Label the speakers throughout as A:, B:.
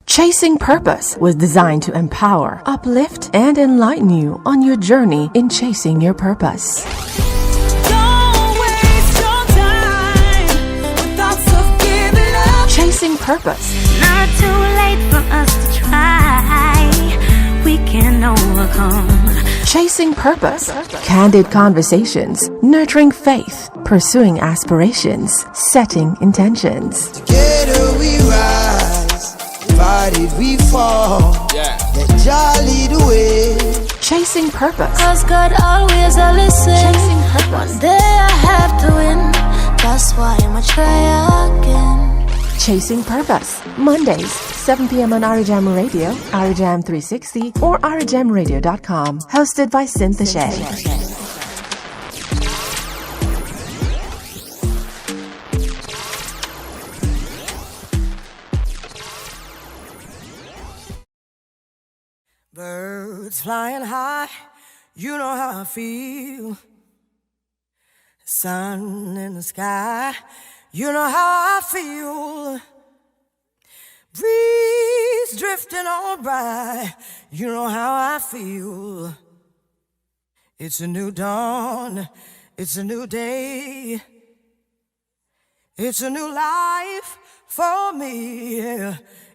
A: Chasing Purpose was designed to empower, uplift, and enlighten you on your journey in chasing your purpose.
B: Don't waste your time with thoughts of giving up.
A: Chasing Purpose.
C: Not too late for us to try. We can overcome.
A: Chasing Purpose. Candid conversations, nurturing faith, pursuing aspirations, setting intentions.
D: Together we rise, divided we fall. Yeah. Let Jah lead the way.
A: Chasing Purpose.
C: Cause God always a listen.
A: Chasing Purpose.
C: One day I have to win. That's why I'ma try again.
A: Chasing Purpose. Mondays, 7 p.m. on Arijam Radio, Arijam 360, or arijamradio.com. Hosted by Cynthia Shea.
D: Birds flying high, you know how I feel. Sun in the sky, you know how I feel. Breeze drifting on by, you know how I feel. It's a new dawn, it's a new day. It's a new life for me.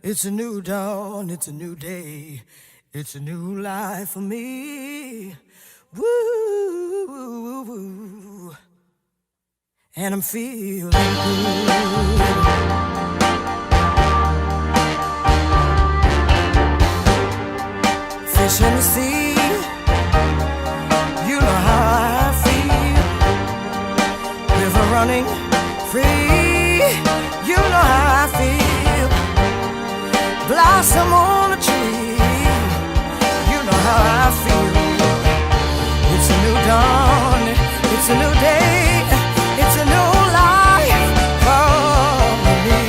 D: It's a new dawn, it's a new day. It's a new life for me. Woo, woo, woo. And I'm feeling good. Fish in the sea, you know how I feel. River running free, you know how I feel. Blossom on a tree, you know how I feel. It's a new dawn, it's a new day. It's a new life for me,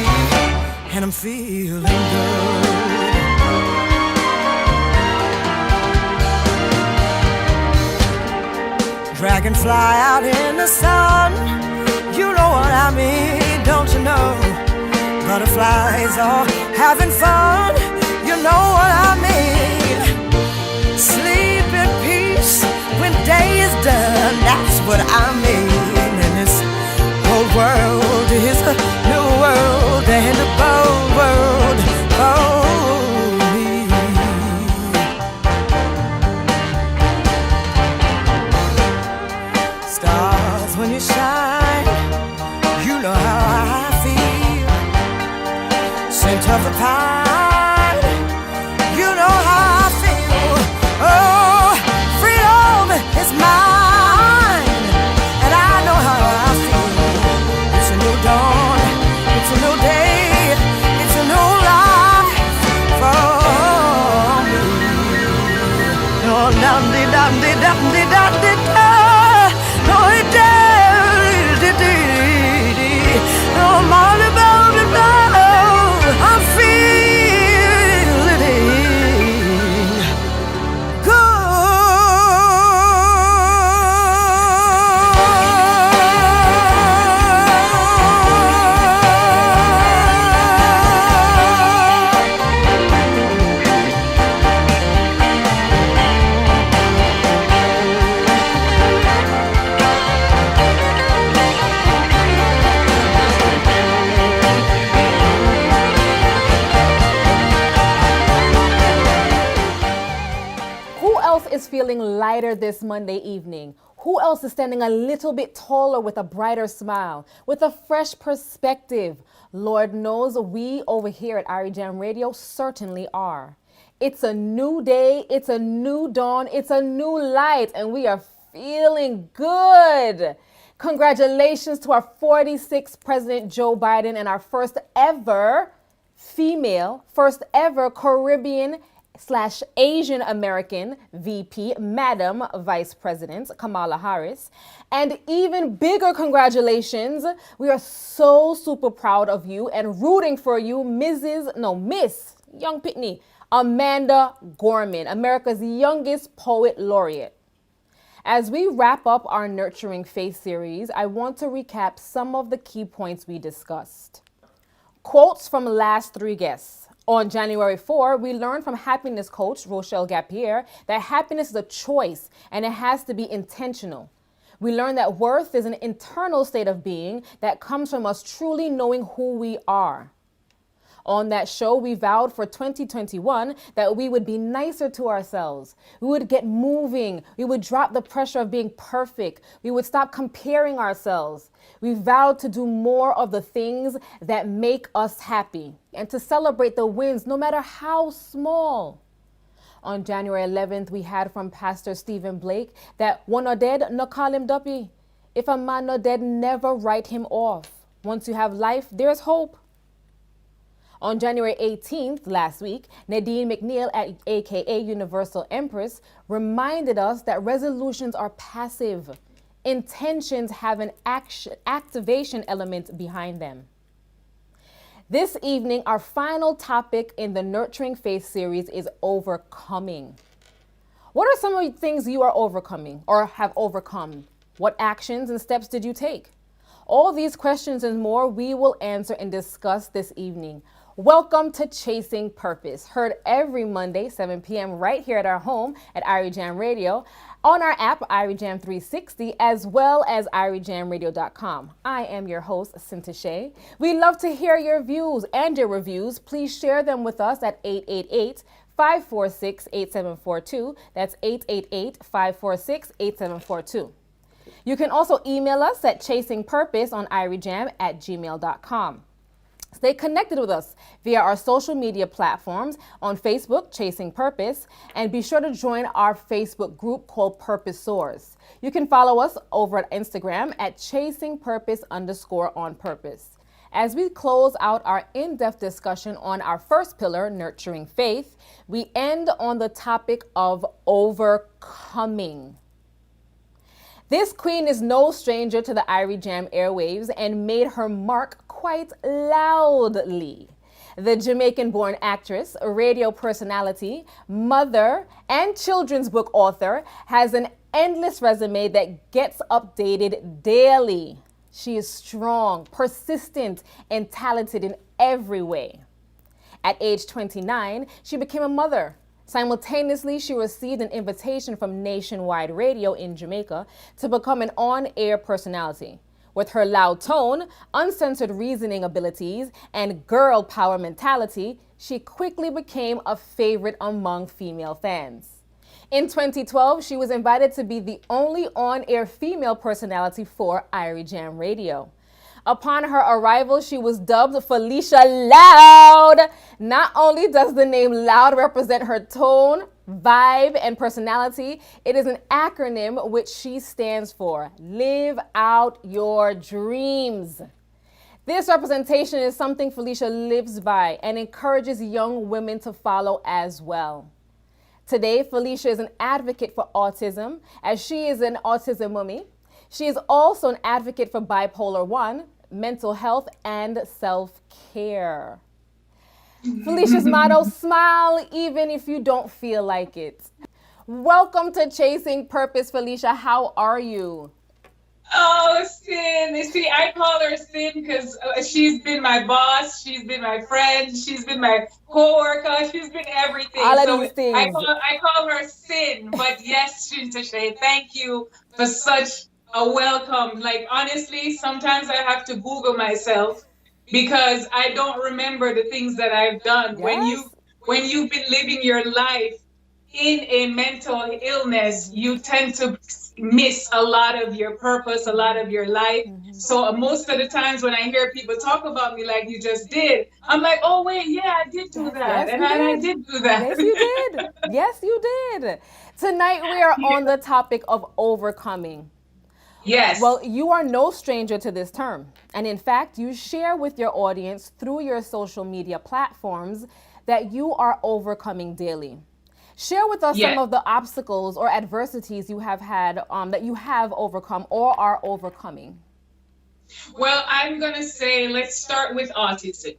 D: and I'm feeling good. Dragonfly out in the sun, you know what I mean, don't you know? Butterflies are having fun, you know what I mean. Sleep in peace when day is done, that's what I mean. Whole world is a new world and a bold world for me. Stars when you shine, you know how I feel. Scent of the pine, you know how I feel. Oh, freedom is mine, and I know how I feel. It's a new dawn, it's a new day, it's a new life for me. Oh, dum-de-dum-de-dum-de-dum-de-da. Oh, it-da-dee-dee-dee. Oh, Molly-Bobby-Blow. I'm feeling
E: is feeling lighter this Monday evening? Who else is standing a little bit taller with a brighter smile, with a fresh perspective? Lord knows we over here at Arijam Radio certainly are. It's a new day, it's a new dawn, it's a new light, and we are feeling good. Congratulations to our 46th President Joe Biden and our first ever female, first ever Caribbean/Asian American VP, Madam Vice President Kamala Harris. And even bigger congratulations, we are so super proud of you and rooting for you, Miss Young Pitney, Amanda Gorman, America's youngest poet laureate. As we wrap up our Nurturing Faith series, I want to recap some of the key points we discussed. Quotes from last three guests. On January 4, we learned from happiness coach Rochelle Gapier that happiness is a choice and it has to be intentional. We learned that worth is an internal state of being that comes from us truly knowing who we are. On that show, we vowed for 2021 that we would be nicer to ourselves. We would get moving. We would drop the pressure of being perfect. We would stop comparing ourselves. We vowed to do more of the things that make us happy and to celebrate the wins, no matter how small. On January 11th, we had from Pastor Stephen Blake that one no dead, no call him duppy. If a man no dead, never write him off. Once you have life, there's hope. On January 18th, last week, Nadine McNeil, aka Universal Empress, reminded us that resolutions are passive. Intentions have an activation element behind them. This evening, our final topic in the Nurturing Faith series is overcoming. What are some of the things you are overcoming or have overcome? What actions and steps did you take? All these questions and more we will answer and discuss this evening. Welcome to Chasing Purpose, heard every Monday, 7 p.m. right here at our home at Irie Jam Radio, on our app, Irie Jam 360, as well as IrieJamRadio.com. I am your host, Cynthia Shea. We love to hear your views and your reviews. Please share them with us at 888-546-8742. That's 888-546-8742. You can also email us at chasingpurpose on iriejam@gmail.com. Stay connected with us via our social media platforms on Facebook, Chasing Purpose, and be sure to join our Facebook group called Purpose Soars. You can follow us over at Instagram at chasingpurpose_on-purpose. As we close out our in-depth discussion on our first pillar, nurturing faith, we end on the topic of overcoming. This queen is no stranger to the Irie Jam airwaves and made her mark quite loudly. The Jamaican-born actress, radio personality, mother, and children's book author has an endless resume that gets updated daily. She is strong, persistent, and talented in every way. At age 29, she became a mother. Simultaneously, she received an invitation from Nationwide Radio in Jamaica to become an on-air personality. With her loud tone, uncensored reasoning abilities, and girl power mentality, she quickly became a favorite among female fans. In 2012, she was invited to be the only on-air female personality for Irie Jam Radio. Upon her arrival, she was dubbed Felicia Loud. Not only does the name Loud represent her tone, vibe, and personality, it is an acronym which she stands for: Live Out Your Dreams. This representation is something Felicia lives by and encourages young women to follow as well. Today, Felicia is an advocate for autism, as she is an autism mummy. She is also an advocate for bipolar 1, mental health, and self-care. Felicia's motto, smile even if you don't feel like it. Welcome to Chasing Purpose, Felicia. How are you?
F: Oh, Sin. See, I call her Sin because she's been my boss, she's been my friend, she's been my co-worker, she's been everything.
E: All of
F: So
E: these things.
F: I call her Sin. But yes, Shay, thank you for such a welcome. Like, honestly, sometimes I have to Google myself because I don't remember the things that I've done.
E: Yes.
F: When you've been living your life in a mental illness, you tend to miss a lot of your purpose, a lot of your life. So most of the times when I hear people talk about me like you just did, I'm like, oh wait, yeah, I did do that.
E: Yes,
F: and
E: you
F: I
E: did.
F: did do that.
E: Yes, you did. Yes, you did. Tonight we are on the topic of overcoming.
F: Yes.
E: Well, you are no stranger to this term. And in fact, you share with your audience through your social media platforms that you are overcoming daily. Share with us some of the obstacles or adversities you have had that you have overcome or are overcoming.
F: Well, I'm going to say, let's start with autism.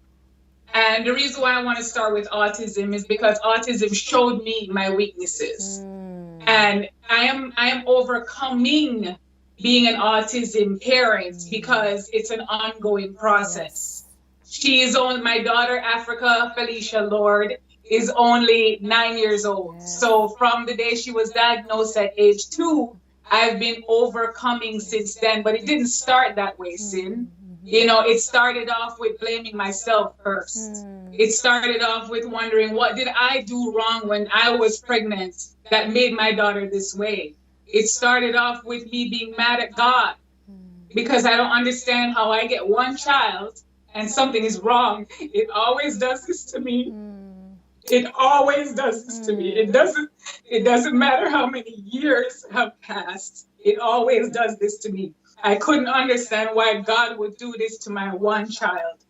F: And the reason why I want to start with autism is because autism showed me my weaknesses. And I am overcoming being an autism parent because it's an ongoing process. She is only, my daughter, Africa, Felicia Lord, is only 9 years old. So from the day she was diagnosed at age 2, I've been overcoming since then, but it didn't start that way, Sin. You know, it started off with blaming myself first. It started off with wondering, what did I do wrong when I was pregnant that made my daughter this way? It started off with me being mad at God because I don't understand how I get one child and something is wrong. It always does this to me. It always does this to me. It doesn't matter how many years have passed. It always does this to me. I couldn't understand why God would do this to my one child.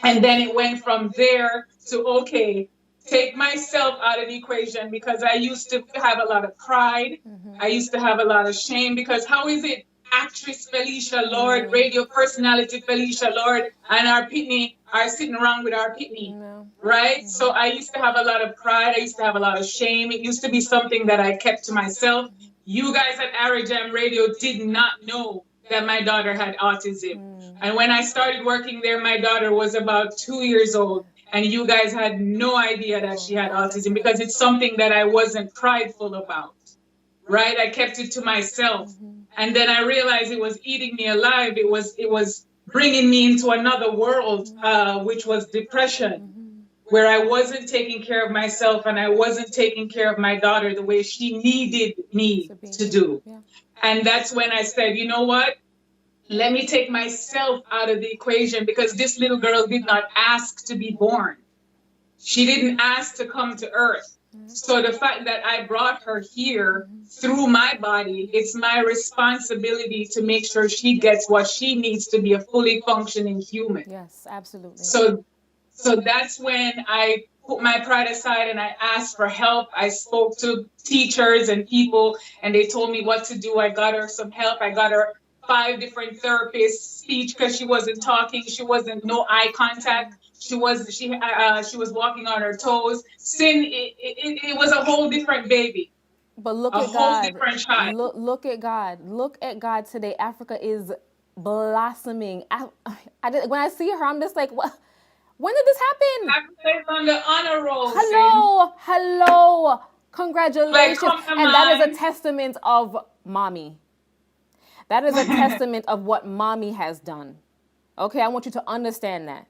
F: And then it went from there to, okay, take myself out of the equation, because I used to have a lot of pride. I used to have a lot of shame, because how is it actress Felicia Lord, radio personality Felicia Lord, and our pitney are sitting around with our pitney, right? So I used to have a lot of pride. I used to have a lot of shame. It used to be something that I kept to myself. You guys at Arajam Radio did not know that my daughter had autism. And when I started working there, my daughter was about 2 years old. And you guys had no idea that she had autism, because it's something that I wasn't prideful about, right? I kept it to myself. And then I realized it was eating me alive. It was bringing me into another world, which was depression, where I wasn't taking care of myself and I wasn't taking care of my daughter the way she needed me to do. And that's when I said, you know what? Let me take myself out of the equation, because this little girl did not ask to be born. She didn't ask to come to earth. So the fact that I brought her here through my body, it's my responsibility to make sure she gets what she needs to be a fully functioning human.
E: Yes, absolutely.
F: So that's when I put my pride aside and I asked for help. I spoke to teachers and people, and they told me what to do. I got her some help. I got her 5 different therapists, speech, because she wasn't talking. She wasn't, no eye contact. She was walking on her toes. It was a whole different baby.
E: But look
F: a
E: at
F: whole
E: God.
F: Different child.
E: Look at God. Look at God today. Africa is blossoming. When I see her, I'm just like, what? When did this happen?
F: Africa is on the honor roll.
E: Hello. Congratulations. And that is a testament of mommy. That is a testament of what mommy has done. Okay, I want you to understand that.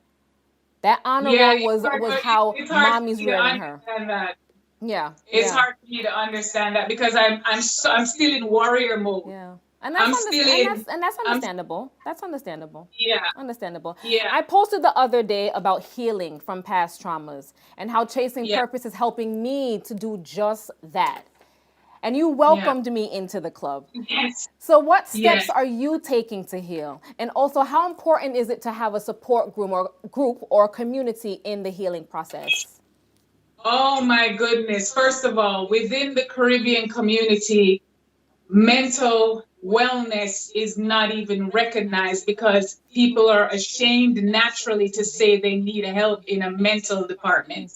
E: That honor roll was how mommy's rearing her.
F: That.
E: Yeah.
F: It's hard for me to understand that, because I'm still in warrior mode.
E: Yeah. And that's understandable. That's understandable.
F: Yeah.
E: Understandable.
F: Yeah.
E: I posted the other day about healing from past traumas and how Chasing Purpose is helping me to do just that. And you welcomed me into the club.
F: Yes.
E: So what steps are you taking to heal? And also, how important is it to have a support group or community in the healing process?
F: Oh my goodness. First of all, within the Caribbean community, mental wellness is not even recognized, because people are ashamed naturally to say they need help in a mental department.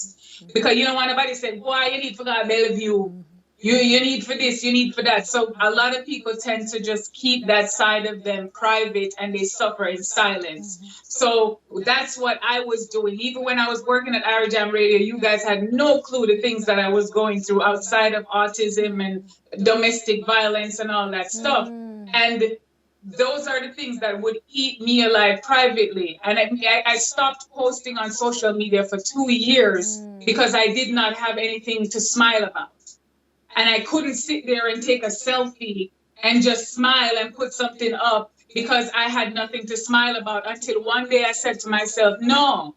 F: Because you don't want nobody to say, boy, you need for God, Bellevue. You need for this, you need for that. So a lot of people tend to just keep that side of them private, and they suffer in silence. So that's what I was doing. Even when I was working at Arajam Radio, you guys had no clue the things that I was going through outside of autism and domestic violence and all that stuff. And those are the things that would eat me alive privately. And I stopped posting on social media for 2 years because I did not have anything to smile about. And I couldn't sit there and take a selfie and just smile and put something up, because I had nothing to smile about, until one day I said to myself, no,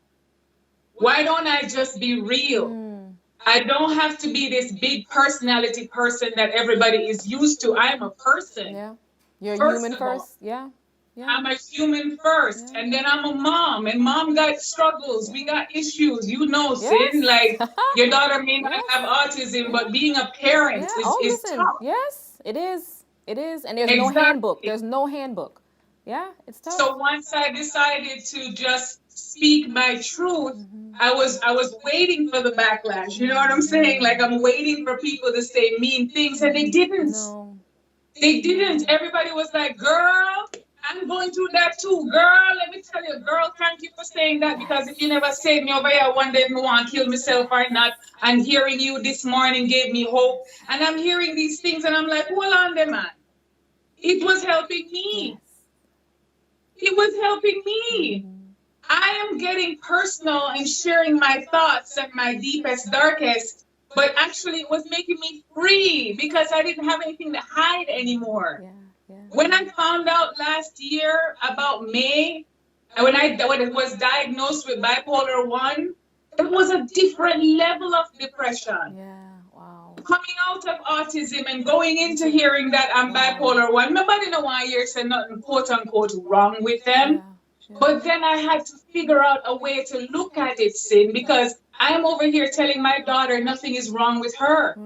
F: why don't I just be real? I don't have to be this big personality person that everybody is used to. I'm a person.
E: Yeah. You're human first. Yeah.
F: I'm a human first, and then I'm a mom, and mom got struggles. We got issues, Sin. Like, your daughter may not have autism, but being a parent is tough.
E: Yes, it is. It is. And there's no handbook. There's no handbook. Yeah, it's tough.
F: So once I decided to just speak my truth, I was waiting for the backlash. You know what I'm saying? Like, I'm waiting for people to say mean things, and they didn't.
E: No.
F: They didn't. Everybody was like, girl, I'm going through that too, girl. Let me tell you, girl, thank you for saying that, because if you never saved me over here, one day me want to kill myself or not. And hearing you this morning gave me hope. And I'm hearing these things and I'm like, hold on there, man. It was helping me. It was helping me. I am getting personal and sharing my thoughts and my deepest, darkest, but actually it was making me free because I didn't have anything to hide anymore. When I found out last year about May, when I was diagnosed with bipolar 1, it was a different level of depression. Coming out of autism and going into hearing that I'm bipolar 1, nobody know why you're saying nothing quote unquote wrong with them. But then I had to figure out a way to look at it, Sin, because I'm over here telling my daughter nothing is wrong with her.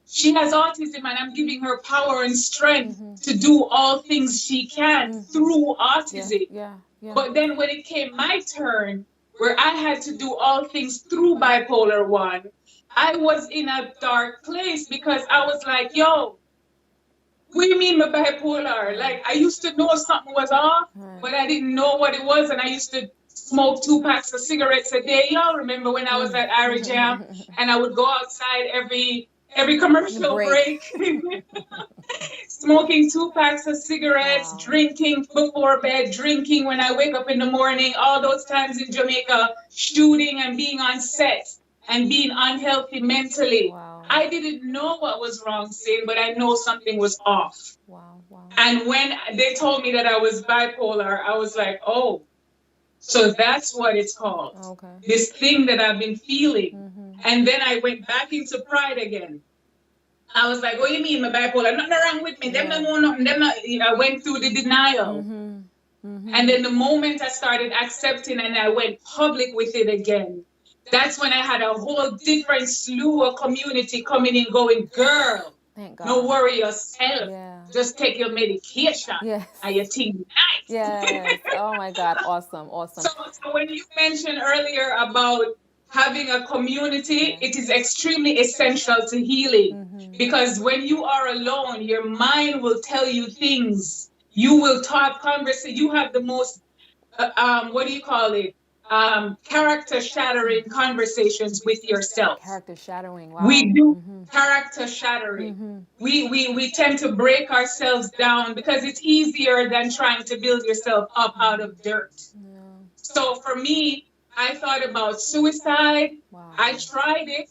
F: She has autism and I'm giving her power and strength to do all things she can through autism. But then when it came my turn, where I had to do all things through bipolar 1, I was in a dark place because I was like, yo, what do you mean by bipolar? Like, I used to know something was off, but I didn't know what it was. And I used to smoke 2 packs of cigarettes a day. Y'all remember when I was at Ira Jam and I would go outside every commercial break. Smoking 2 packs of cigarettes, drinking before bed, drinking when I wake up in the morning, all those times in Jamaica, shooting and being on set and being unhealthy mentally. I didn't know what was wrong, Sin, but I know something was off. And when they told me that I was bipolar, I was like, oh, so that's what it's called. This thing that I've been feeling. And then I went back into pride again. I was like, what do you mean, my bipolar? Nothing wrong with me. Them don't know nothing. Them not, I went through the denial. And then the moment I started accepting and I went public with it again, that's when I had a whole different slew of community coming in going, girl, don't worry yourself. Just take your medication and your team nice.
E: Oh my God. Awesome.
F: So when you mentioned earlier about having a community, it is extremely essential to healing because when you are alone, your mind will tell you things. You will talk conversation. You have the most, what do you call it? Character shattering conversations with yourself.
E: Character shattering. Wow.
F: We do character shattering. We tend to break ourselves down because it's easier than trying to build yourself up out of dirt. So for me, I thought about suicide. I tried it.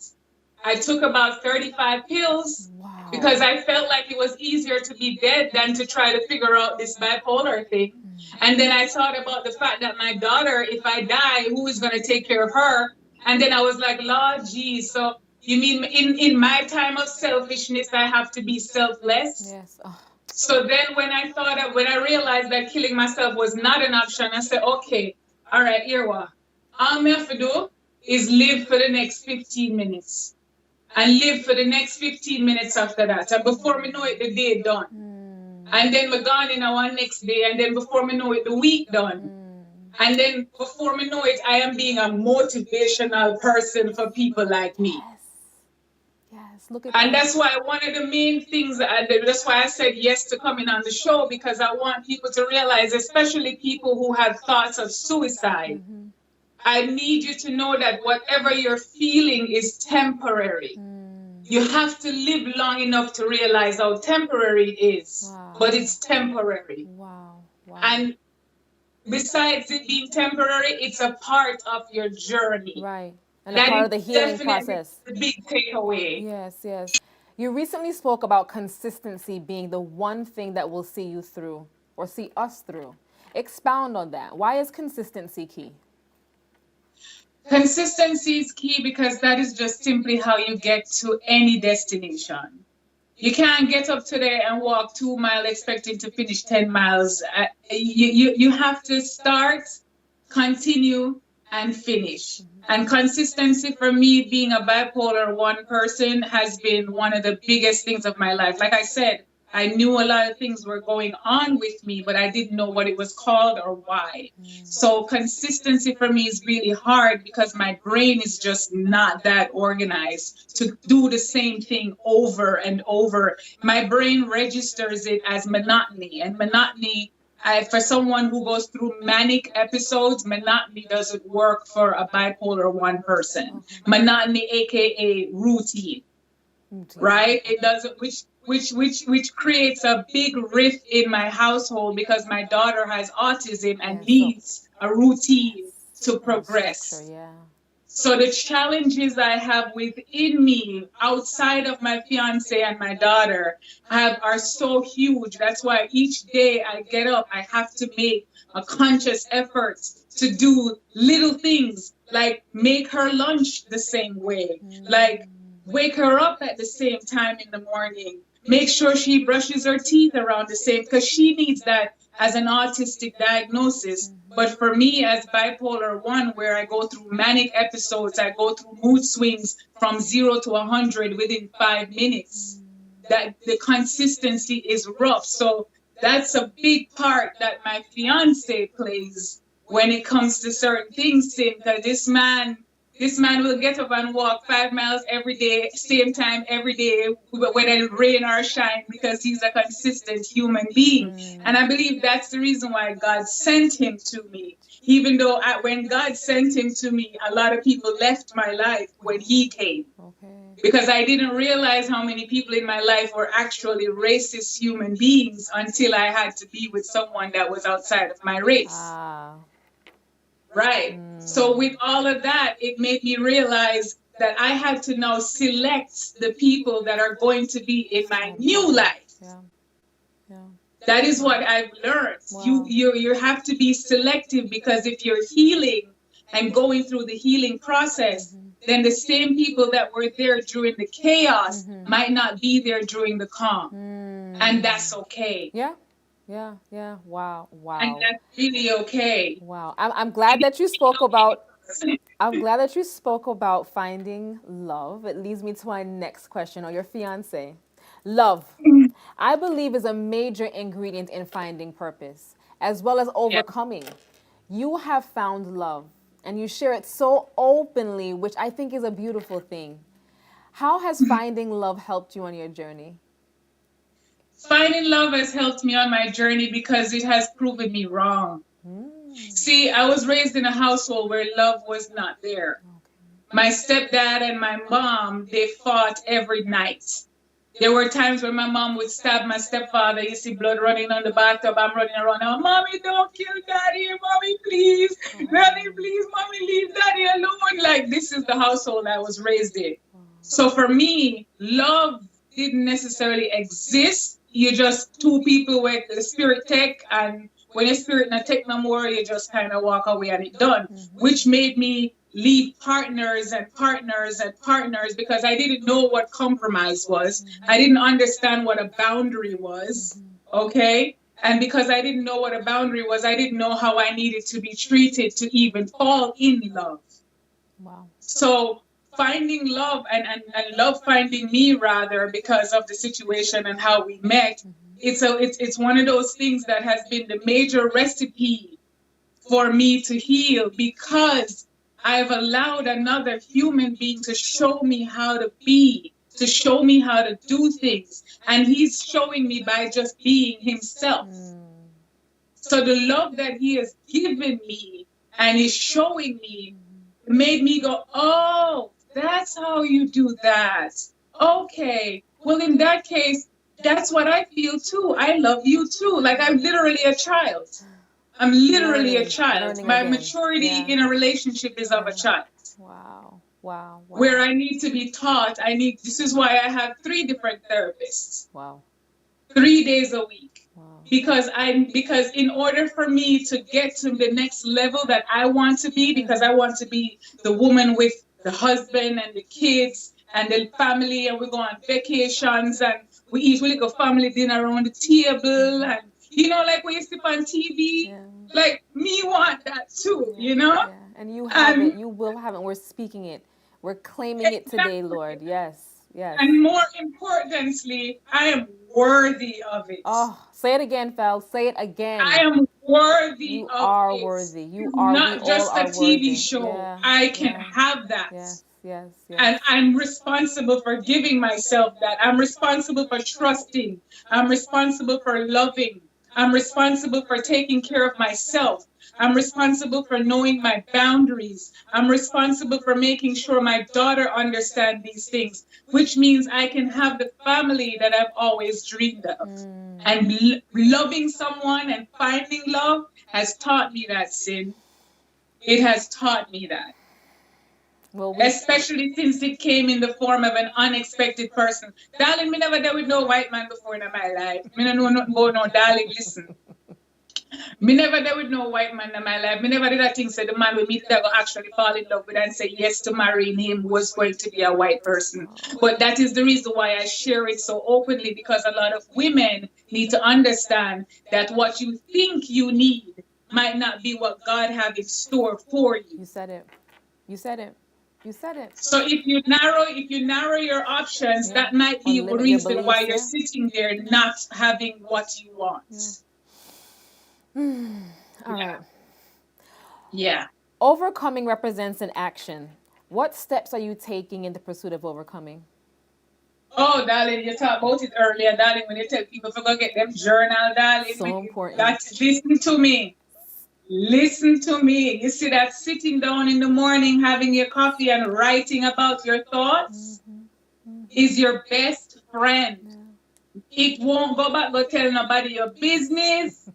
F: I took about 35 pills because I felt like it was easier to be dead than to try to figure out this bipolar thing. And then I thought about the fact that my daughter, if I die, who is going to take care of her? And then I was like, Lord, geez, so you mean in my time of selfishness, I have to be selfless?
E: Yes.
F: So then when I realized that killing myself was not an option, I said, okay, all right, here what? All I have to do is live for the next 15 minutes. And live for the next 15 minutes after that. And before me know it, the day done. And then we're gone in our next day. And then before me know it, the week done. And then before me know it, I am being a motivational person for people like me.
E: Yes. Look at
F: and that's why one of the main things, that's why I said yes to coming on the show, because I want people to realize, especially people who have thoughts of suicide, I need you to know that whatever you're feeling is temporary. You have to live long enough to realize how temporary it is, but it's temporary. And besides it being temporary, it's a part of your journey.
E: Right. And a part of the healing process.
F: The big takeaway.
E: Yes, yes. You recently spoke about consistency being the one thing that will see you through or see us through. Expound on that. Why is consistency key?
F: Consistency is key because that is just simply how you get to any destination. You can't get up today and walk 2 miles expecting to finish 10 miles. You have to start, continue, and finish. And consistency for me, being a bipolar 1 person, has been one of the biggest things of my life. Like I said, I knew a lot of things were going on with me, but I didn't know what it was called or why. So consistency for me is really hard because my brain is just not that organized to do the same thing over and over. My brain registers it as monotony, and monotony For someone who goes through manic episodes, monotony doesn't work for a bipolar 1 person. Monotony, aka routine, right? It doesn't, which creates a big rift in my household because my daughter has autism and needs a routine to progress. So the challenges I have within me outside of my fiance and my daughter are so huge. That's why each day I get up, I have to make a conscious effort to do little things like make her lunch the same way, like wake her up at the same time in the morning, make sure she brushes her teeth around the same, because she needs that as an autistic diagnosis. But for me as bipolar 1, where I go through manic episodes, I go through mood swings from 0 to 100 within 5 minutes, that the consistency is rough. So that's a big part that my fiance plays when it comes to certain things, because this man will get up and walk 5 miles every day, same time every day, whether it rain or shine, because he's a consistent human being. And I believe that's the reason why God sent him to me. Even though when God sent him to me, a lot of people left my life when he came. Because I didn't realize how many people in my life were actually racist human beings until I had to be with someone that was outside of my race. Right. So with all of that, it made me realize that I had to now select the people that are going to be in my new life. That is what I've learned. You have to be selective, because if you're healing and going through the healing process, then the same people that were there during the chaos might not be there during the calm. And that's okay.
E: Wow.
F: And that's really okay.
E: Wow. I'm glad that you spoke about finding love. It leads me to my next question, or your fiance. Love, I believe, is a major ingredient in finding purpose, as well as overcoming. You have found love, and you share it so openly, which I think is a beautiful thing. How has finding love helped you on your journey?
F: Finding love has helped me on my journey because it has proven me wrong. See, I was raised in a household where love was not there. My stepdad and my mom, they fought every night. There were times when my mom would stab my stepfather. You see blood running on the bathtub. I'm running around. Oh, Mommy, don't kill Daddy. Mommy, please. Daddy, please. Mommy, leave Daddy alone. Like, this is the household I was raised in. So for me, love didn't necessarily exist. You just two people with the spirit tech, and when your spirit not take no more, you just kind of walk away and it's done. Which made me leave partners because I didn't know what compromise was. I didn't understand what a boundary was. Okay. And because I didn't know what a boundary was, I didn't know how I needed to be treated to even fall in love.
E: Wow.
F: So finding love and love finding me, rather, because of the situation and how we met, it's one of those things that has been the major recipe for me to heal, because I've allowed another human being to show me how to be, to show me how to do things. And he's showing me by just being himself. So the love that he has given me and is showing me made me go, oh, that's how you do that. Okay. Well, in that case, that's what I feel too. I love you too. Like, I'm literally a child. I'm literally a child. My maturity in a relationship is of a child.
E: Wow.
F: Where I need to be taught. This is why I have 3 different therapists. 3 days a week. Because in order for me to get to the next level that I want to be, because I want to be the woman with the husband and the kids and the family, and we go on vacations and we eat really good family dinner around the table, and like we sit on TV. Like, me want that too,
E: And you have it. You will have it. We're speaking it. We're claiming it today, Lord. Yes.
F: And more importantly, I am worthy of it.
E: Oh, say it again, Fel. Say it again.
F: I am worthy
E: you
F: of
E: are
F: it.
E: Worthy. You are
F: not just a TV
E: worthy.
F: show. I can have that.
E: Yes.
F: And I'm responsible for giving myself that. I'm responsible for trusting. I'm responsible for loving. I'm responsible for taking care of myself. I'm responsible for knowing my boundaries. I'm responsible for making sure my daughter understands these things, which means I can have the family that I've always dreamed of. And loving someone and finding love has taught me that, Sin. It has taught me that.
E: Well,
F: Especially since it came in the form of an unexpected person. Darling, me never dealt with no white man before in my life. Me no know nothing about no darling, listen. Me never dealt with no white man in my life. Me never did that thing say the man with me that will actually fall in love with and say yes to marrying him was going to be a white person. But that is the reason why I share it so openly, because a lot of women need to understand that what you think you need might not be what God have in store for you.
E: You said it. You said it. You said it.
F: So if you narrow your options,
E: Yeah.
F: that might be
E: Or
F: the
E: limit your
F: reason why
E: beliefs,
F: you're
E: yeah.
F: sitting there not having what you want.
E: All right.
F: Yeah.
E: Overcoming represents an action. What steps are you taking in the pursuit of overcoming?
F: Oh, darling, you talked about it earlier, darling, when you tell people to go get them journal, darling.
E: So important.
F: That's, listen to me. Listen to me. You see that sitting down in the morning, having your coffee and writing about your thoughts is your best friend. It won't go back, go tell nobody your business.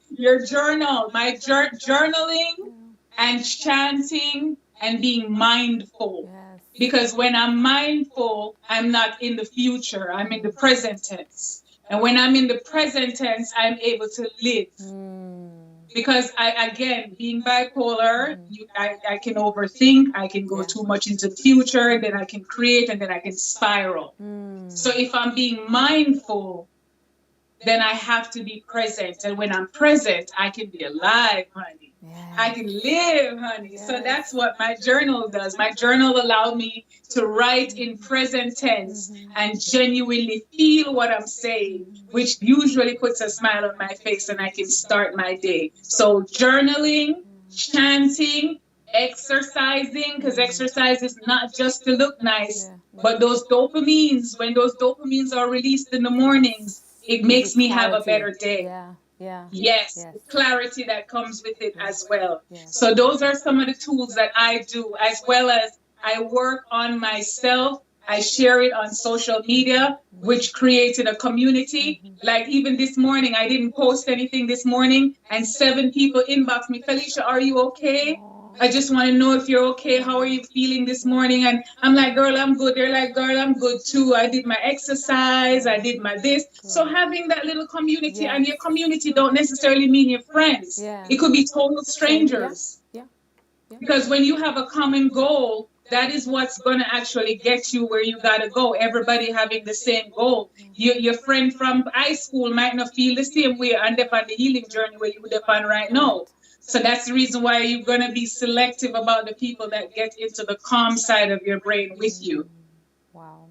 F: Your journal, my journaling and chanting and being mindful.
E: Yes.
F: Because when I'm mindful, I'm not in the future, I'm in the present tense. And when I'm in the present tense, I'm able to live. Because again, being bipolar, I can overthink, I can go too much into the future, and then I can create, and then I can spiral. So if I'm being mindful, then I have to be present. And when I'm present, I can be alive, honey.
E: Yes.
F: I can live, honey. So that's what my journal does. My journal allowed me to write in present tense and genuinely feel what I'm saying, which usually puts a smile on my face and I can start my day. So journaling, chanting, exercising, because exercise is not just to look nice, but those dopamines, when those dopamines are released in the mornings, it makes me have a better day.
E: Yeah.
F: Yes, the clarity that comes with it as well. So those are some of the tools that I do, as well as I work on myself. I share it on social media, which created a community. Like even this morning, I didn't post anything this morning, and 7 people inboxed me, Felicia, are you okay? I just want to know if you're okay. How are you feeling this morning? And I'm like, girl, I'm good. They're like, girl, I'm good too. I did my exercise. I did my this. So having that little community, and your community don't necessarily mean your friends. It could be total strangers. Because when you have a common goal, that is what's going to actually get you where you got to go. Everybody having the same goal. Your friend from high school might not feel the same way and they're on the healing journey where you would have on right now. So that's the reason why you're going to be selective about the people that get into the calm side of your brain with you.
E: Wow.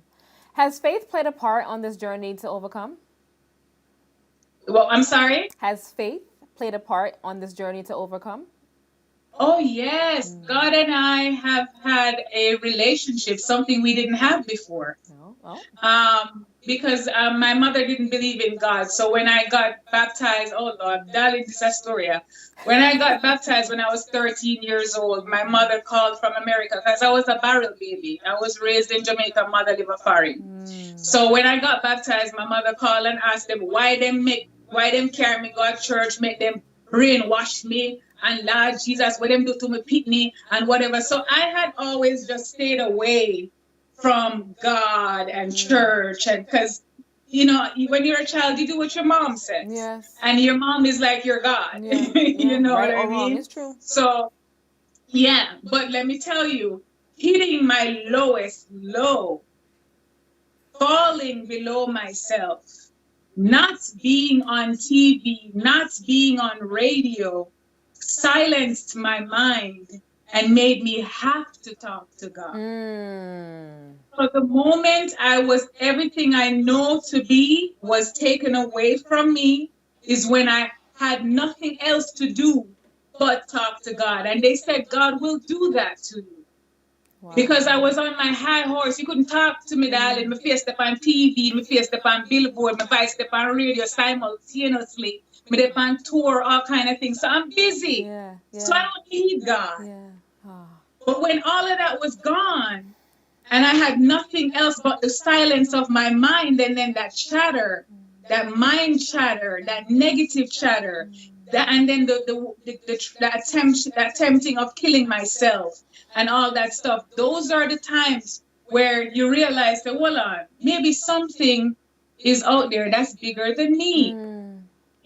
E: Has faith played a part on this journey to overcome?
F: Well, I'm sorry?
E: Has faith played a part on this journey to overcome?
F: Oh, yes. God and I have had a relationship, something we didn't have before. Because my mother didn't believe in God. So when I got baptized, oh Lord, darling, this is a story. When I got baptized when I was 13 years old, my mother called from America because I was a barrel baby. I was raised in Jamaica, mother live a foreign. So when I got baptized, my mother called and asked them why them carry me go to church, make them brainwash me. And Lord Jesus, what them do to me pitney and whatever. So I had always just stayed away from God and church, and because when you're a child, you do what your mom says.
E: Yes.
F: And your mom is like your God. You know
E: right
F: what I
E: or wrong,
F: mean?
E: it's true.
F: So but let me tell you, hitting my lowest low, falling below myself, not being on TV, not being on radio, silenced my mind and made me have to talk to God. For the moment everything I know to be was taken away from me is when I had nothing else to do but talk to God. And they said, God will do that to you. Because I was on my high horse. You couldn't talk to me, darling. My face step on TV, my face step on billboard, my voice step on radio simultaneously. Me step on tour, all kind of things. So I'm busy. So I don't need God. But when all of that was gone, and I had nothing else but the silence of my mind, and then that chatter, that mind chatter, that negative chatter, and then the attempting of killing myself and all that stuff. Those are the times where you realize that, hold on, maybe something is out there that's bigger than me.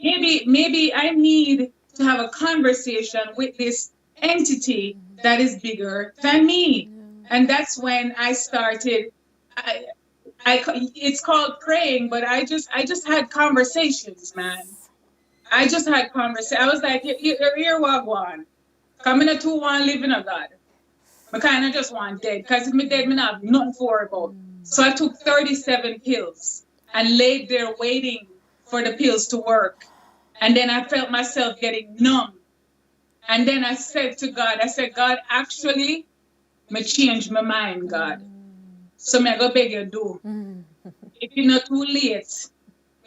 F: Maybe I need to have a conversation with this entity that is bigger than me. And that's when I started. It's called praying, but I just had conversations, man. I just had conversations. I was like, here, Wagwan. Coming to 2-1, living a God. I kind of just want dead, because if me dead, me not have nothing for about. So I took 37 pills and laid there waiting for the pills to work. And then I felt myself getting numb. And then I said to God, God, actually, me change my mind, God. So me go beg you do. If it's not too late,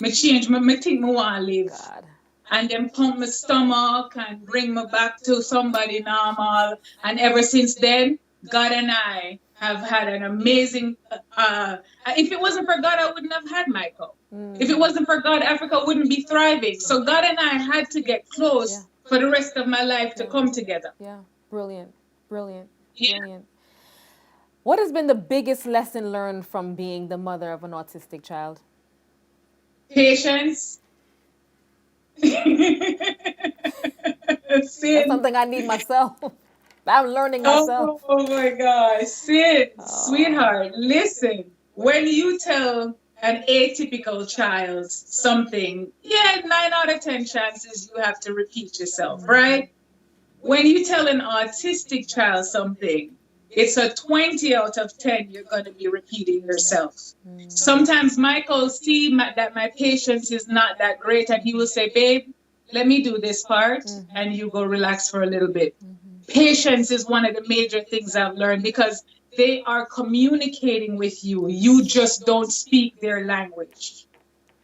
F: me change, me think me want to live. God. And then pump my stomach and bring me back to somebody normal. And ever since then, God and I have had an amazing, if it wasn't for God, I wouldn't have had Michael. If it wasn't for God, Africa wouldn't be thriving. So God and I had to get close for the rest of my life to come together.
E: Yeah, brilliant. What has been the biggest lesson learned from being the mother of an autistic child?
F: Patience.
E: That's something I need myself. I'm learning myself.
F: Oh my gosh, Sid, sweetheart, listen. When you tell an atypical child something, 9 out of 10 chances you have to repeat yourself, right? When you tell an autistic child something, it's a 20 out of 10 you're going to be repeating yourself. Sometimes Michael see that my patience is not that great, and he will say, babe, let me do this part, and you go relax for a little bit. Patience is one of the major things I've learned, because they are communicating with you. You just don't speak their language.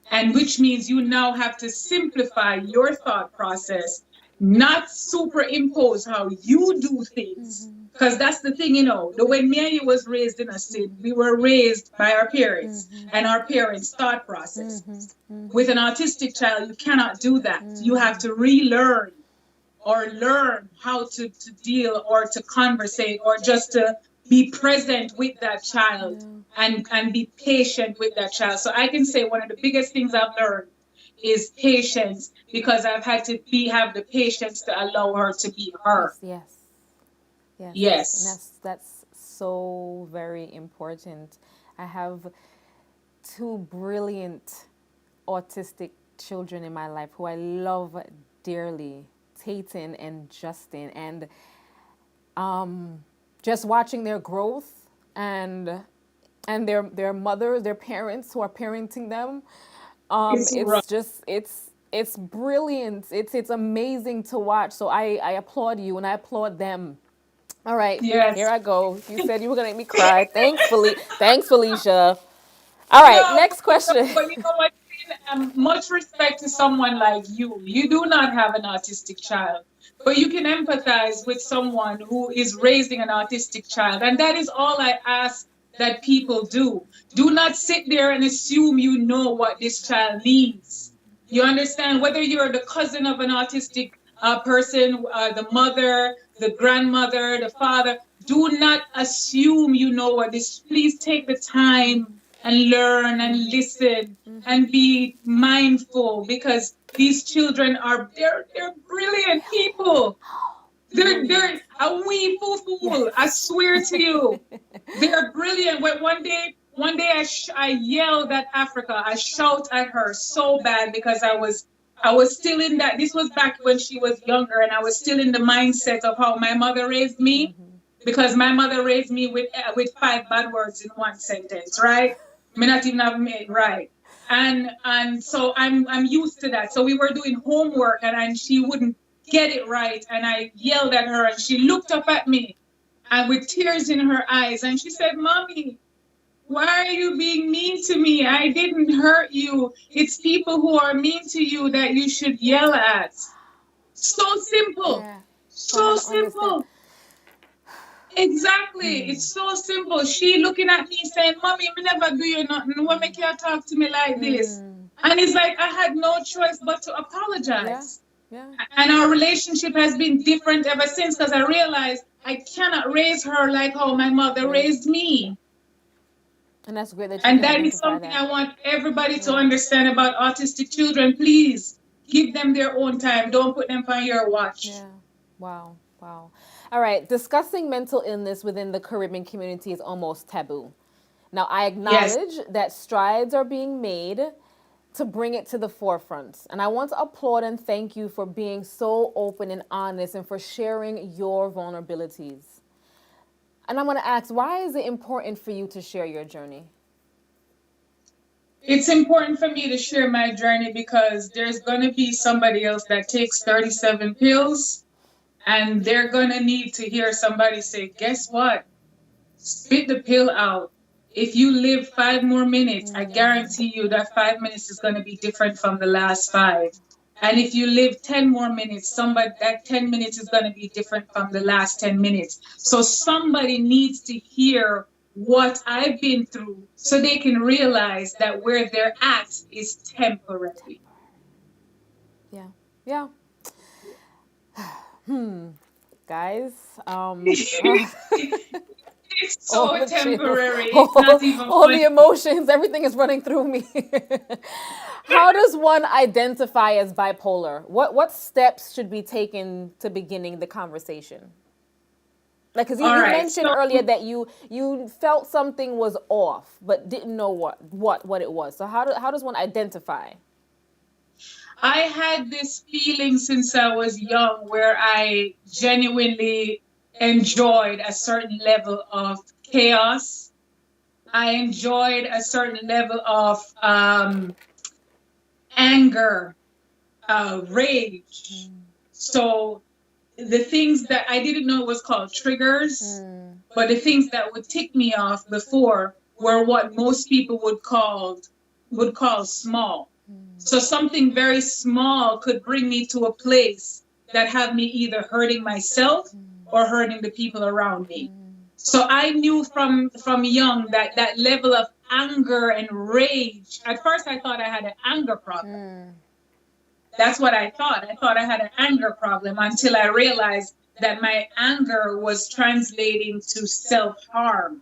F: And which means you now have to simplify your thought process, not superimpose how you do things. Because that's the thing, the way me and you was raised in a state, we were raised by our parents and our parents' thought process. With an autistic child, you cannot do that. You have to relearn or learn how to deal or to conversate or just to be present with that child and be patient with that child. So I can say one of the biggest things I've learned is patience, because I've had to have the patience to allow her to be her. Yes.
E: And that's so very important. I have 2 brilliant autistic children in my life who I love dearly, Tayton and Justin, and just watching their growth and their mother, their parents who are parenting them. It's brilliant. It's amazing to watch. So I applaud you and I applaud them. All right, here I go. You said you were gonna make me cry. Thanks, Felicia. All right, next question.
F: But you know what? Much respect to someone like you. You do not have an autistic child, but you can empathize with someone who is raising an autistic child. And that is all I ask that people do. Do not sit there and assume you know what this child needs. You understand? Whether you're the cousin of an autistic person, the mother, the grandmother, the father, do not assume you know what this. Please take the time and learn and listen and be mindful, because these children they're brilliant people. They're a wee fool. I swear to you, they're brilliant. But one day I yelled at Africa. I shout at her so bad, because I was still in that. This was back when she was younger, and I was still in the mindset of how my mother raised me, because my mother raised me with 5 bad words in one sentence, right? I mean, not even have made right. And so I'm used to that. So we were doing homework, and she wouldn't get it right, and I yelled at her, and she looked up at me, and with tears in her eyes. And she said, Mommy, why are you being mean to me? I didn't hurt you. It's people who are mean to you that you should yell at. So simple.
E: Yeah. For her
F: So
E: to understand.
F: simple. Exactly. It's so simple. She looking at me saying, Mommy, me never do you nothing. Why make you talk to me like this? And it's like I had no choice but to
E: Yeah.
F: apologize.
E: Yeah.
F: And our relationship has been different ever since because I realized I cannot raise her like how my mother raised me.
E: And that's great that you
F: And
E: can
F: that is
E: identify
F: something
E: that.
F: I want everybody to understand about autistic children. Please give them their own time. Don't put them on your watch.
E: Yeah. Wow. Wow. All right. Discussing mental illness within the Caribbean community is almost taboo. Now, I
F: Yes.
E: acknowledge that strides are being made to bring it to the forefront. And I want to applaud and thank you for being so open and honest and for sharing your vulnerabilities. And I'm going to ask, why is it important for you to share your journey?
F: It's important for me to share my journey because there's going to be somebody else that takes 37 pills and they're going to need to hear somebody say, guess what? Spit the pill out. If you live 5 more minutes, I guarantee you that 5 minutes is going to be different from the last 5. And if you live 10 more minutes, that 10 minutes is going to be different from the last 10 minutes. So somebody needs to hear what I've been through so they can realize that where they're at is temporary.
E: Yeah. Yeah. Guys,
F: It's so
E: all the
F: temporary.
E: chills,
F: It's not even
E: all the
F: funny.
E: emotions, everything is running through me. How does one identify as bipolar? What steps should be taken to beginning the conversation? Like, because you
F: All right,
E: mentioned
F: so
E: earlier that you felt something was off, but didn't know what it was. So how does one identify?
F: I had this feeling since I was young where I genuinely enjoyed a certain level of chaos. I enjoyed a certain level of anger, rage. So the things that I didn't know was called triggers, but the things that would tick me off before were what most people would call small. So something very small could bring me to a place that had me either hurting myself or hurting the people around me. So I knew from young that that level of anger and rage, at first I thought I had an anger problem. That's what I thought. I thought I had an anger problem until I realized that my anger was translating to self-harm.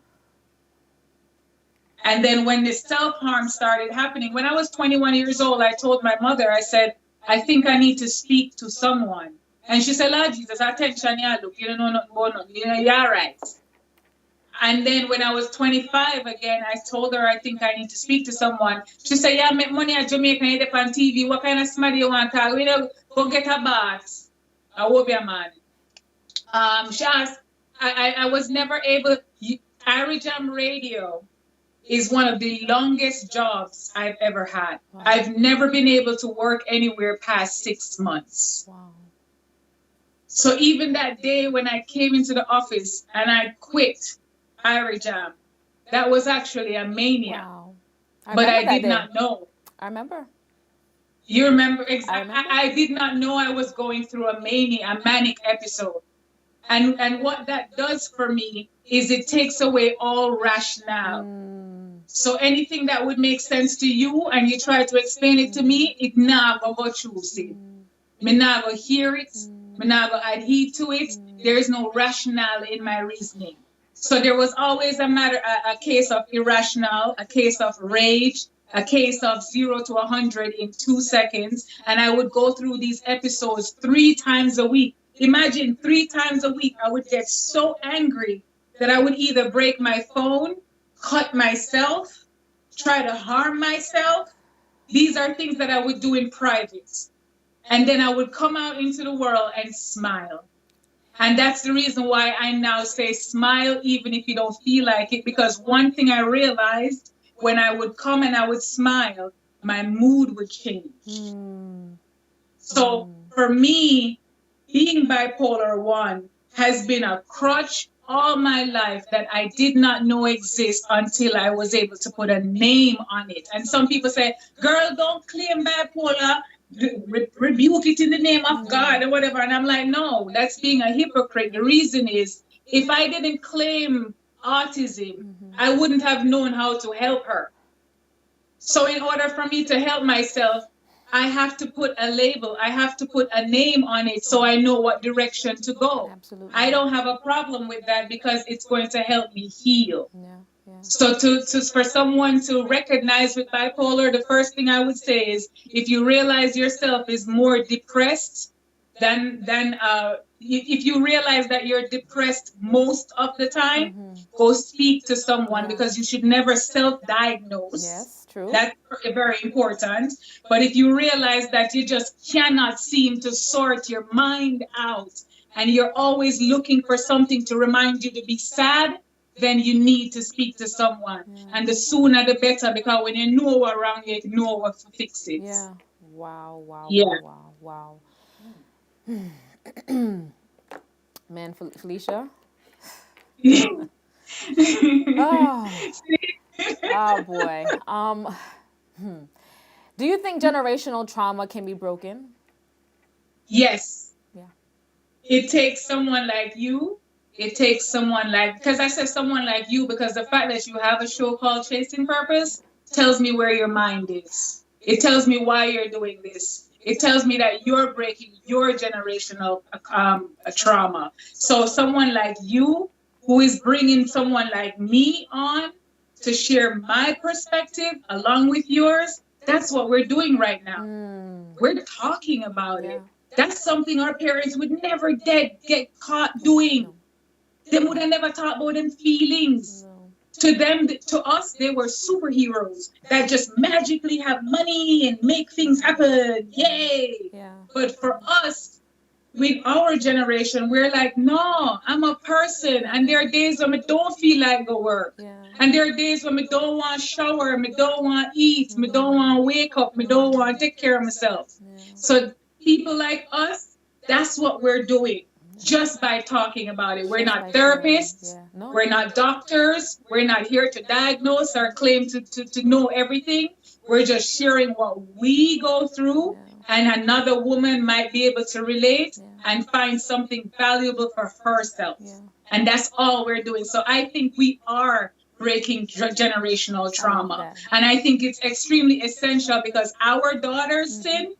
F: And then when the self-harm started happening, when I was 21 years old, I told my mother, I said, I think I need to speak to someone. And she said, Lord Jesus, attention, yeah, look, you don't know nothing going on. You know, you're right. And then when I was 25 again, I told her, I think I need to speak to someone. She said, yeah, make money at Jamaica, you dip on TV. What kind of somebody you want to talk? We know, go get a bath. I will be a man. She asked, I was never able, Jam Radio is one of the longest jobs I've ever had. Wow. I've never been able to work anywhere past 6 months. Wow. So even that day when I came into the office and I quit Jam, that was actually a mania. Wow. But I did not know.
E: I remember.
F: You remember? Exactly. I did not know I was going through a manic episode. And what that does for me is it takes away all rationale. So anything that would make sense to you and you try to explain it to me, it never go choose it. Me never hear it. Me never adhere to it. There is no rationale in my reasoning. So there was always a case of irrational, a case of rage, a case of 0 to 100 in 2 seconds. And I would go through these episodes 3 times a week. Imagine 3 times a week, I would get so angry that I would either break my phone, cut myself, try to harm myself. These are things that I would do in private. And then I would come out into the world and smile. And that's the reason why I now say smile even if you don't feel like it. Because one thing I realized when I would come and I would smile, my mood would change. So for me, being bipolar 1 has been a crutch all my life that I did not know exist until I was able to put a name on it. And some people say, girl, don't claim bipolar, rebuke it in the name of God or whatever. And I'm like, no, that's being a hypocrite. The reason is, if I didn't claim autism, I wouldn't have known how to help her. So in order for me to help myself, I have to put a label, I have to put a name on it so I know what direction to go.
E: Absolutely.
F: I don't have a problem with that because it's going to help me heal.
E: Yeah, yeah.
F: So for someone to recognize with bipolar, the first thing I would say is, if you realize yourself is more depressed than if you realize that you're depressed most of the time, go speak to someone, because you should never self-diagnose.
E: Yes, true.
F: That's very important. But if you realize that you just cannot seem to sort your mind out, and you're always looking for something to remind you to be sad, then you need to speak to someone. And the sooner the better, because when you know what's wrong, you know what to fix it.
E: Yeah. Wow, wow,
F: Yeah.
E: wow, wow, wow. Man, Felicia. Oh. Oh boy. Do you think generational trauma can be broken?
F: Yes.
E: Yeah.
F: It takes someone like you. It takes someone like, because I said someone like you, because the fact that you have a show called Chasing Purpose tells me where your mind is. It tells me why you're doing this. It tells me that you're breaking your generational trauma. So someone like you, who is bringing someone like me on to share my perspective along with yours, that's what we're doing right now. We're talking about it. That's something our parents would never get caught doing.
E: No.
F: They would have never talked about them feelings.
E: No.
F: To them, to us, they were superheroes that just magically have money and make things happen. Yay!
E: Yeah.
F: But for us, with our generation, we're like, no, I'm a person. And there are days when I don't feel like go work.
E: Yeah.
F: And there are days when I don't want to shower, I don't want to eat, I don't want to wake up, I don't want to take care of myself. So people like us, that's what we're doing. Just by talking about it. We're not therapists.
E: Yeah. No.
F: We're not doctors. We're not here to diagnose or claim to know everything. We're just sharing what we go through, and another woman might be able to relate and find something valuable for herself.
E: Yeah.
F: And that's all we're doing. So I think we are breaking generational trauma. And I think it's extremely essential, because our daughters sin.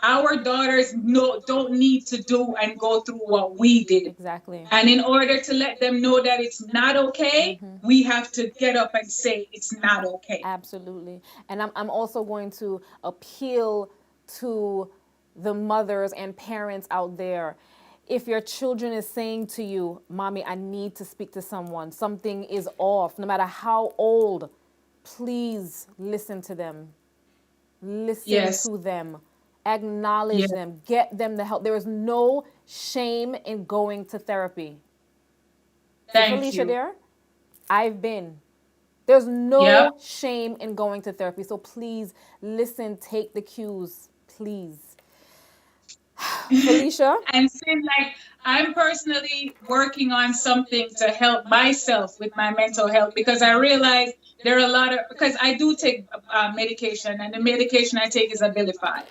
F: Our daughters don't need to do and go through what we did.
E: Exactly.
F: And in order to let them know that it's not okay, we have to get up and say it's not okay.
E: Absolutely. And I'm also going to appeal to the mothers and parents out there. If your children is saying to you, Mommy, I need to speak to someone, something is off, no matter how old, please listen to them. Listen to them. Acknowledge them. Get them the help. There is no shame in going to therapy.
F: Thank
E: Felicia
F: you.
E: there? I've been. There's no shame in going to therapy. So please listen, take the cues, please. Felicia?
F: And saying, like, I'm personally working on something to help myself with my mental health, because I realize there are a lot of, because I do take medication, and the medication I take is Abilify.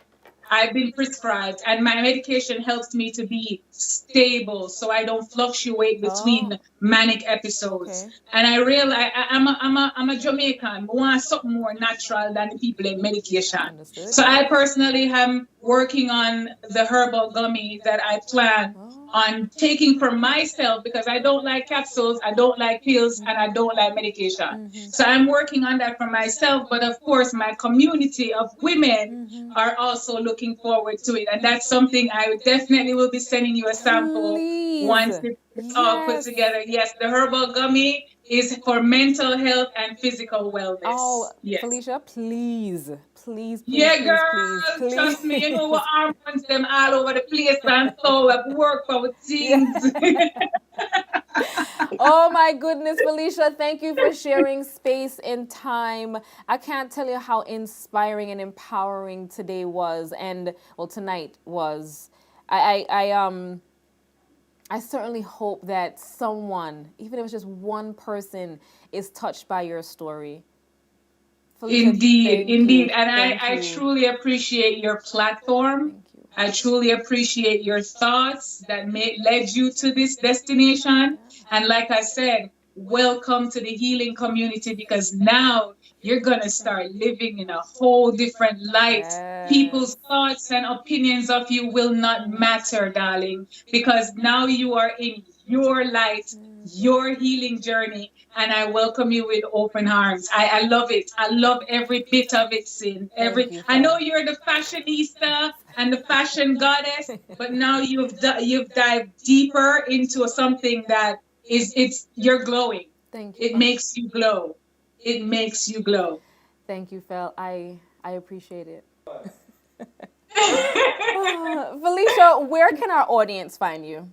F: I've been prescribed, and my medication helps me to be stable, so I don't fluctuate between manic episodes.
E: Okay.
F: And I realize I'm a Jamaican. I want something more natural than the people in medication.
E: Understood.
F: So I personally am working on the herbal gummy that I plan on taking for myself, because I don't like capsules, I don't like pills, and I don't like medication. So I'm working on that for myself, but of course my community of women are also looking forward to it, and that's something I definitely will be sending you a sample once it's all put together. Yes, the herbal gummy is for mental health and physical wellness.
E: Oh,
F: yes.
E: Felicia, please.
F: Yeah, girl,
E: please.
F: trust me, you know what, hormones them all over the place, and so I work for things.
E: Oh my goodness, Felicia, thank you for sharing space and time. I can't tell you how inspiring and empowering today was, and well, tonight was. I certainly hope that someone, even if it's just one person, is touched by your story. Felicia,
F: Indeed,
E: thank you.
F: indeed. And
E: Thank
F: I
E: you.
F: truly appreciate your platform.
E: Thank you.
F: I truly appreciate your thoughts that led you to this destination. And like I said, welcome to the healing community, because now you're going to start living in a whole different light.
E: Yes.
F: People's thoughts and opinions of you will not matter, darling, because now you are in your light, your healing journey, and I welcome you with open arms. I love it. I love every bit of it, Sin.
E: Thank you,
F: I know
E: Fel.
F: you're the fashionista and the fashion goddess, but now you've dived deeper into something that you're glowing.
E: Thank you.
F: It makes you glow. It makes you glow.
E: Thank you, Fel. I appreciate it. Felicia, where can our audience find you?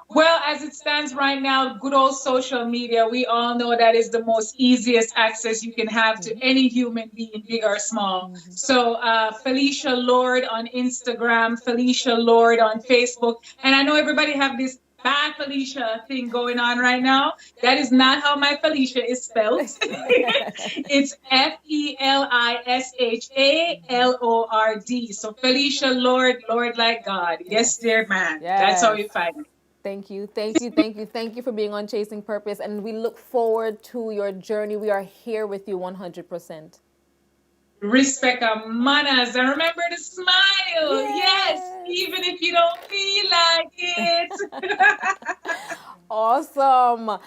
F: Well, as it stands right now, good old social media, we all know that is the most easiest access you can have to any human being, big or small. So Felicia Lord on Instagram, Felicia Lord on Facebook. And I know everybody have this bad Felicia thing going on right now. That is not how my Felicia is spelled. It's FELISHALORD. So Felicia Lord, Lord like God. Yes, dear man.
E: Yes.
F: That's how you find it.
E: Thank you, thank you, thank you, thank you for being on Chasing Purpose, and we look forward to your journey. We are here with you 100%.
F: Respect our manners and remember to smile. Yes, even if you don't feel like it.
E: Awesome.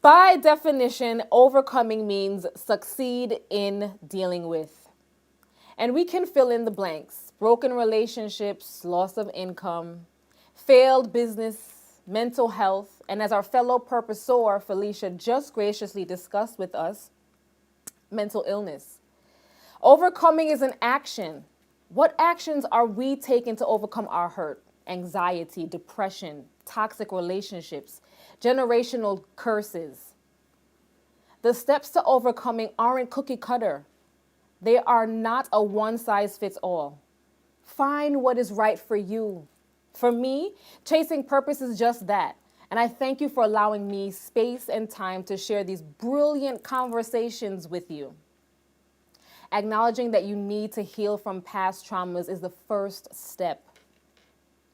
E: By definition, overcoming means succeed in dealing with. And we can fill in the blanks. Broken relationships, loss of income, failed business, mental health, and as our fellow purposor, Felicia, just graciously discussed with us, mental illness. Overcoming is an action. What actions are we taking to overcome our hurt, anxiety, depression, toxic relationships, generational curses? The steps to overcoming aren't cookie cutter. They are not a one-size-fits-all. Find what is right for you. For me, Chasing Purpose is just that. And I thank you for allowing me space and time to share these brilliant conversations with you. Acknowledging that you need to heal from past traumas is the first step.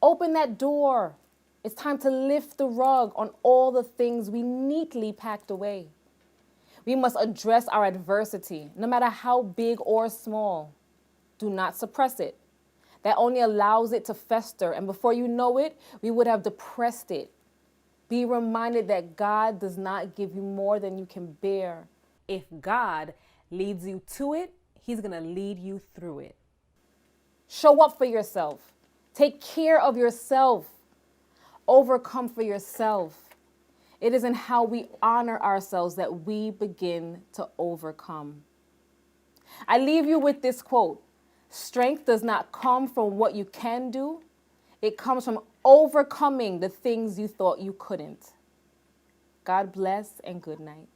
E: Open that door. It's time to lift the rug on all the things we neatly packed away. We must address our adversity, no matter how big or small. Do not suppress it. That only allows it to fester, and before you know it, we would have depressed it. Be reminded that God does not give you more than you can bear. If God leads you to it, He's going to lead you through it. Show up for yourself. Take care of yourself. Overcome for yourself. It is in how we honor ourselves that we begin to overcome. I leave you with this quote. Strength does not come from what you can do. It comes from overcoming the things you thought you couldn't. God bless and good night.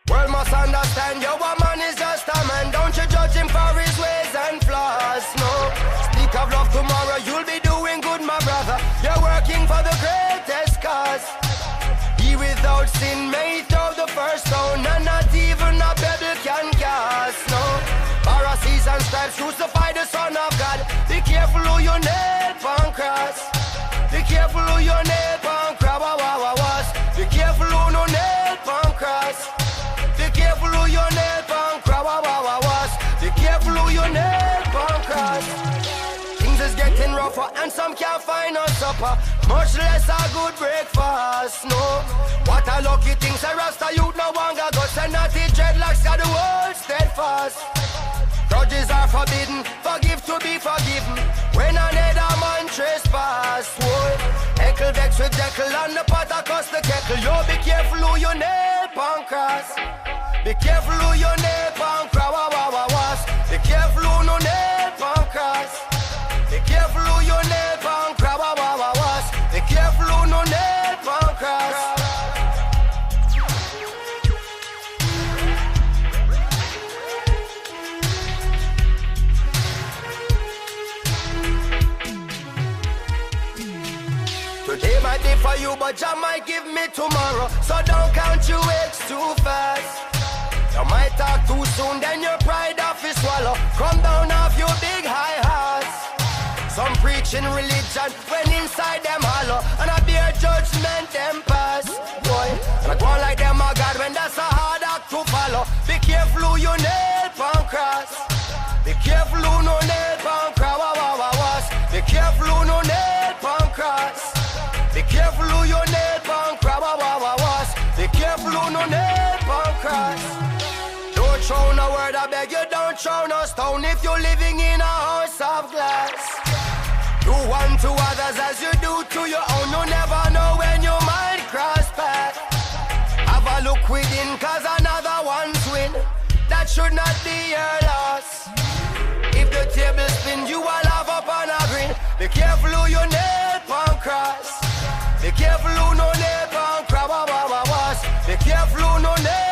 D: World must understand your woman is just a man. Don't you judge him for his ways and flaws, no. Speak of love tomorrow, you'll be doing good, my brother. You're working for the greatest cause. He without sin made throw the first stone, and not even a pebble can cast, no. Pharisees and scribes crucify the Son of God. Be careful who you nail on cross. Be careful who you nail on cross. Be careful who no nail on cross. Be careful who you nail on cross. Be careful who you nail on cross. Things is getting rougher and some can't find no supper, much less a good breakfast, no. What a lucky thing, say Rasta youth no longer got send not the dreadlocks got the world steadfast. Grudges are forbidden, forgive to be forgiven. When another man trespass, whoa. Heckle vex with Jekyll and the pot across the kettle. Yo, be careful who you nail on cross. Be careful who you nail on cross. Be careful who no nail on cross. Be careful who you nail on cross. Be careful who no nail you, but Jah might give me tomorrow. So don't count your eggs too fast. You might talk too soon, then your pride off is swallow. Come down off your big high horse. Some preaching religion when inside them hollow, and I bear judgment them pass. Boy, and I go on like them a God when that's a hard act to follow. Be careful who you nail pan cross. Be careful who no nail pan cross. Be careful who no nail pan cross. Be careful who you nail pan cross. Be careful who no nail pan cross. Don't throw no word, I beg you, don't throw no stone if you're living in a house of glass. Do unto others as you do to your own. You never know when you might cross path. Have a look within, cause another one's win. That should not be your loss. If the table spin, you will have up on a grin. Be careful who you nail pan cross. Be careful who no nail pan cross. Be careful who no nail